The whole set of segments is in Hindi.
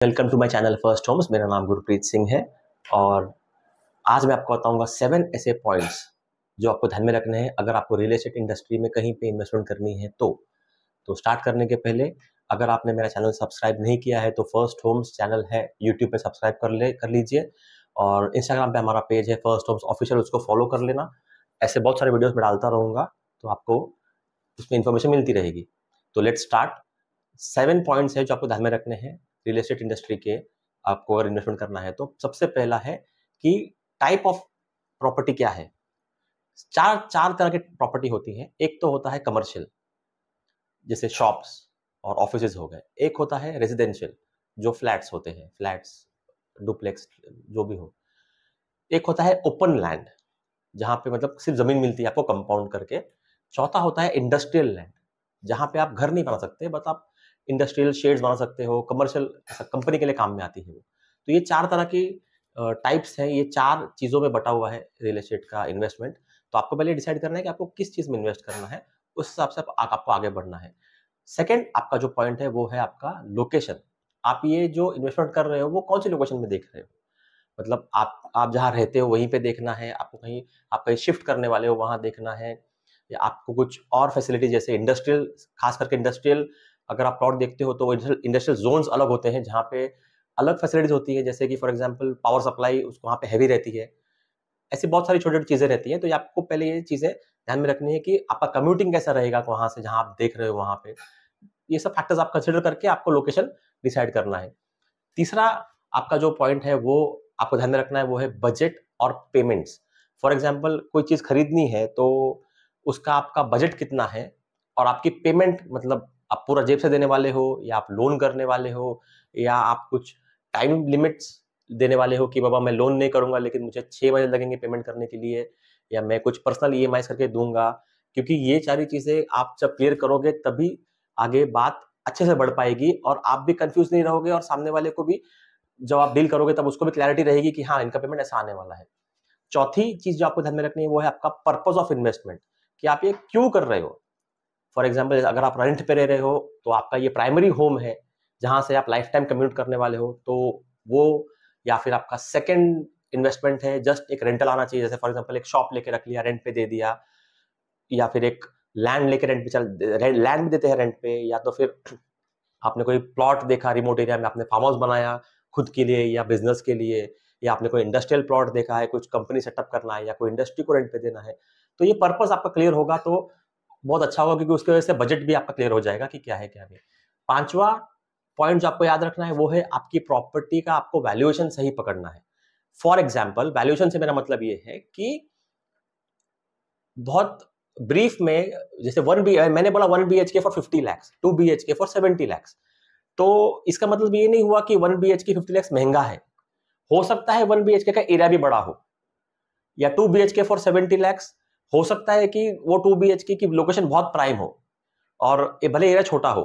Welcome to my channel first homes. मेरा नाम गुरप्रीत सिंह है और आज मैं आपको बताऊंगा 7 ऐसे पॉइंट्स जो आपको ध्यान में रखने हैं अगर आपको रियल एस्टेट इंडस्ट्री में कहीं पे इन्वेस्टमेंट करनी है। तो स्टार्ट करने के पहले अगर आपने मेरा चैनल सब्सक्राइब नहीं किया है तो फर्स्ट होम्स चैनल है यूट्यूब पे सब्सक्राइब कर लीजिए और इंस्टाग्राम पे हमारा पेज है फर्स्ट होम्स ऑफिशियल, उसको फॉलो कर लेना। ऐसे बहुत सारे वीडियोस में डालता रहूंगा तो आपको उसमें इंफॉर्मेशन मिलती रहेगी। तो लेट्स स्टार्ट। 7 पॉइंट्स है जो आपको ध्यान में रखने हैं रियल एस्टेट इंडस्ट्री के, आपको अगर इन्वेस्टमेंट करना है तो। सबसे पहला है कि टाइप ऑफ प्रॉपर्टी क्या है। चार तरह की प्रॉपर्टी होती है। एक तो होता है कमर्शियल, जैसे शॉप्स और ऑफिसेज हो गए। एक होता है रेजिडेंशियल, जो फ्लैट्स होते हैं, फ्लैट्स, डुप्लेक्स, जो भी हो। एक होता है ओपन लैंड, जहां पे मतलब सिर्फ जमीन मिलती है आपको कंपाउंड करके। चौथा होता है इंडस्ट्रियल लैंड, जहां पे आप घर नहीं बना सकते बट आप इंडस्ट्रियल शेड्स बना सकते हो, कमर्शियल कंपनी के लिए काम में आती है वो। तो ये 4 तरह की टाइप्स हैं, ये 4 चीजों में बटा हुआ है रियल एस्टेट का इन्वेस्टमेंट। तो आपको पहले डिसाइड करना है कि आपको किस चीज में इन्वेस्ट करना है, उस हिसाब से आपको आगे बढ़ना है। सेकेंड आपका जो पॉइंट है वो है आपका लोकेशन। आप ये जो इन्वेस्टमेंट कर रहे हो वो कौन सी लोकेशन में देख रहे हो, मतलब आप जहाँ रहते हो वहीं पे देखना है, आपको कहीं आप कहीं शिफ्ट करने वाले हो वहां देखना है, या आपको कुछ और फैसिलिटी जैसे इंडस्ट्रियल, खास करके इंडस्ट्रियल अगर आप प्लॉट देखते हो तो इंडस्ट्रियल जोन्स अलग होते हैं जहाँ पे अलग फैसिलिटीज होती है, जैसे कि फॉर एग्जांपल पावर सप्लाई उसको वहाँ पे हैवी रहती है। ऐसी बहुत सारी छोटी छोटी चीजें रहती हैं। तो ये आपको पहले ये चीजें ध्यान में रखनी है कि आपका कम्यूटिंग कैसा रहेगा वहां से जहां आप देख रहे हो वहां पे। ये सब फैक्टर्स आप कंसिडर करके आपको लोकेशन डिसाइड करना है। तीसरा आपका जो पॉइंट है वो आपको ध्यान में रखना है वो है बजट और पेमेंट्स। फॉर एग्जांपल कोई चीज खरीदनी है तो उसका आपका बजट कितना है और आपकी पेमेंट, मतलब आप पूरा जेब से देने वाले हो या आप लोन करने वाले हो या आप कुछ टाइम लिमिट्स देने वाले हो कि बाबा मैं लोन नहीं करूंगा लेकिन मुझे 6 महीने लगेंगे पेमेंट करने के लिए, या मैं कुछ पर्सनल ईएमआई करके दूंगा। क्योंकि ये सारी चीजें आप जब क्लियर करोगे तभी आगे बात अच्छे से बढ़ पाएगी और आप भी कंफ्यूज नहीं रहोगे और सामने वाले को भी जब आप डील करोगे तब उसको भी क्लैरिटी रहेगी कि हाँ इनका पेमेंट ऐसा आने वाला है। चौथी चीज जो आपको ध्यान में रखनी है वो है आपका पर्पस ऑफ इन्वेस्टमेंट, कि आप ये क्यों कर रहे हो। फॉर एग्जाम्पल अगर आप रेंट पे रह रहे हो तो आपका ये प्राइमरी होम है जहां से आप लाइफ टाइम कम्यूट करने वाले हो, तो वो, या फिर आपका सेकेंड इन्वेस्टमेंट है जस्ट एक रेंटल आना चाहिए, जैसे फॉर एग्जाम्पल एक शॉप लेके रख लिया, रेंट पे दे दिया, या फिर एक लैंड लेके रेंट पे लैंड भी देते हैं रेंट पे, या तो फिर आपने कोई प्लॉट देखा रिमोट एरिया में, आपने फार्म हाउस बनाया खुद के लिए या बिजनेस के लिए, या आपने कोई इंडस्ट्रियल प्लॉट देखा है, कुछ कंपनी सेटअप करना है या कोई इंडस्ट्री को रेंट पे देना है। तो ये पर्पस आपका क्लियर होगा तो बहुत अच्छा होगा, क्योंकि उसकी वजह से बजट भी आपका क्लियर हो जाएगा कि क्या है क्या नहीं। पांचवा पॉइंट जो आपको याद रखना है वो है आपकी प्रॉपर्टी का आपको वैल्यूएशन सही पकड़ना है। फॉर एग्जाम्पल वैल्यूएशन से मेरा मतलब ये है कि बहुत ब्रीफ में, जैसे मैंने बोला 1 BHK for 50 lakhs, 2 BHK for 70 lakhs। तो इसका मतलब ये नहीं हुआ कि 1 BHK 50 lakhs महंगा है। हो सकता है 1 BHK का एरिया भी बड़ा हो, या 2 BHK फॉर 70 lakhs हो सकता है कि वो 2 BHK की लोकेशन बहुत प्राइम हो और ये भले एरिया छोटा हो।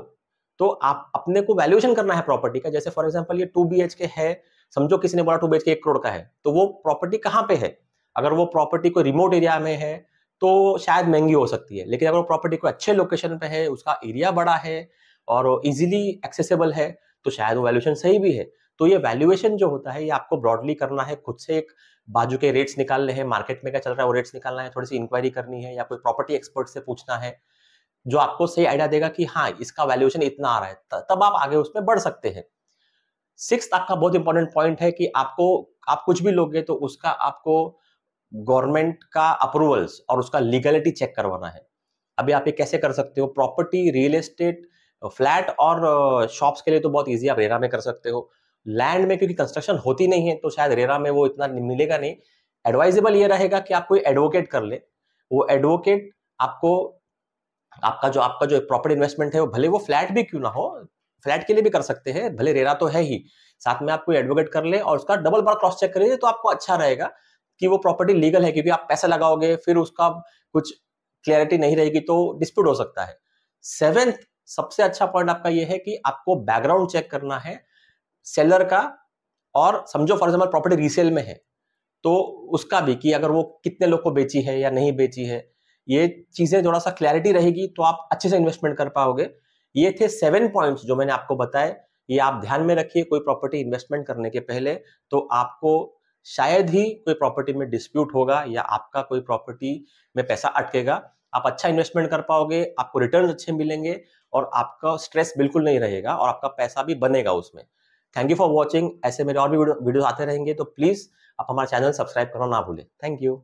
तो आप अपने को वैल्यूएशन करना है प्रॉपर्टी का। जैसे फॉर एग्जांपल ये 2 BHK है, समझो किसी ने बोला 2 BHK 1 करोड़ का है, तो वो प्रॉपर्टी कहां पे है। अगर वो प्रॉपर्टी कोई रिमोट एरिया में है तो शायद महंगी हो सकती है, लेकिन अगर वो प्रॉपर्टी को अच्छे लोकेशन पे है, उसका एरिया बड़ा है और इजीली एक्सेसिबल है, तो शायद वो वैल्यूएशन सही भी है। तो ये वैल्यूएशन जो होता है ये आपको ब्रॉडली करना है, खुद से एक बाजू के रेट्स निकालने हैं, मार्केट में क्या चल रहा है वो रेट्स निकालना है, थोड़ी सी इंक्वायरी करनी है या कोई प्रॉपर्टी एक्सपर्ट से पूछना है जो आपको सही आइडिया देगा कि हाँ इसका वैल्यूएशन इतना आ रहा है, तब आप आगे उसमें बढ़ सकते हैं। सिक्स्थ आपका बहुत इंपॉर्टेंट पॉइंट है कि आप कुछ भी लोगे तो उसका आपको गवर्नमेंट का अप्रूवल्स और उसका लीगलिटी चेक करवाना है। अभी आप ये कैसे कर सकते हो, प्रॉपर्टी, रियल एस्टेट, फ्लैट और शॉप्स के लिए तो बहुत इजी, आप रेरा में कर सकते हो। लैंड में क्योंकि कंस्ट्रक्शन होती नहीं है तो शायद रेरा में वो इतना मिलेगा नहीं। एडवाइजेबल ये रहेगा कि आप कोई एडवोकेट कर ले। वो एडवोकेट आपको आपका जो प्रॉपर्टी इन्वेस्टमेंट है वो भले वो फ्लैट भी क्यों ना हो, फ्लैट के लिए भी कर सकते हैं, भले रेरा तो है ही, साथ में आप कोई एडवोकेट कर ले और उसका डबल बार क्रॉस चेक करिए तो आपको अच्छा रहेगा कि वो प्रॉपर्टी लीगल है। क्योंकि आप पैसा लगाओगे फिर उसका कुछ क्लैरिटी नहीं रहेगी तो डिस्प्यूट हो सकता है। सेवेंथ सबसे अच्छा पॉइंट आपका ये है कि आपको बैकग्राउंड चेक करना है सेलर का, और समझो फॉर एग्जाम्पल प्रॉपर्टी रीसेल में है तो उसका भी, कि अगर वो कितने लोग को बेची है या नहीं बेची है, ये चीजें थोड़ा सा क्लैरिटी रहेगी तो आप अच्छे से इन्वेस्टमेंट कर पाओगे। ये थे 7 पॉइंट्स जो मैंने आपको बताए ये आप ध्यान में रखिए कोई प्रॉपर्टी इन्वेस्टमेंट करने के पहले, तो आपको शायद ही कोई प्रॉपर्टी में डिस्प्यूट होगा या आपका कोई प्रॉपर्टी में पैसा अटकेगा। आप अच्छा इन्वेस्टमेंट कर पाओगे, आपको रिटर्न अच्छे मिलेंगे और आपका स्ट्रेस बिल्कुल नहीं रहेगा और आपका पैसा भी बनेगा उसमें। Thank you for watching. ऐसे मेरे और भी वीडियो आते रहेंगे, तो प्लीज आप हमारा चैनल सब्सक्राइब करना ना भूलें। Thank you.